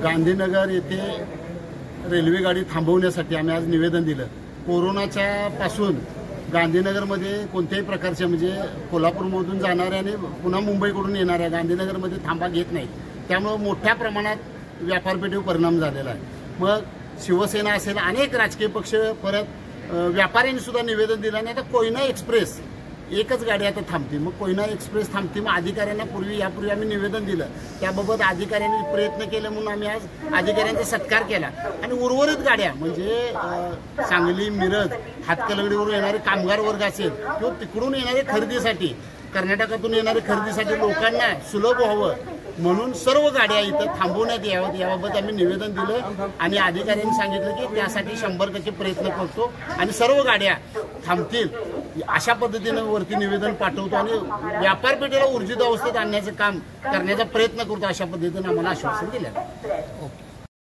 गांधीनगर येथे रेल्वे गाडी थांबवण्यासाठी आम्ही आज निवेदन दिलं। कोरोनाच्या पासून गांधीनगरमध्ये कोणत्याही प्रकारचे म्हणजे कोल्हापूरमधून जाणाऱ्या आणि पुन्हा मुंबईकडून येणाऱ्या गांधीनगरमध्ये थांबा घेत नाही, त्यामुळे मोठ्या प्रमाणात व्यापारपेठेवर परिणाम झालेला आहे। मग शिवसेना असेल, अनेक राजकीय पक्ष, परत व्यापाऱ्यांनी सुद्धा निवेदन दिलं नाही। आता कोयना एक्सप्रेस एकच गाडी आता थांबते, मग कोयना एक्सप्रेस थांबते। मग अधिकाऱ्यांना यापूर्वी आम्ही निवेदन दिलं, त्याबाबत अधिकाऱ्यांनी प्रयत्न केले म्हणून आम्ही आज अधिकाऱ्यांचा सत्कार केला। आणि उर्वरित गाड्या म्हणजे सांगली, मिरज, हातकलगडीवरून येणारे कामगार वर्ग असेल किंवा तिकडून येणारे खरेदीसाठी, कर्नाटकातून येणारे खरेदीसाठी लोकांना सुलभ व्हावं म्हणून सर्व गाड्या इथं थांबवण्यात याव्यात, याबाबत आम्ही निवेदन दिलं। आणि अधिकाऱ्यांनी सांगितलं की त्यासाठी 100% प्रयत्न करतो आणि सर्व गाड्या थांबतील अशा पद्धतीने वरती निवेदन पाठवतो आणि व्यापारपेठेला ऊर्जित अवस्थेत आणण्याचं काम करण्याचा प्रयत्न करतो, अशा पद्धतीने आम्हाला आश्वासन दिलं।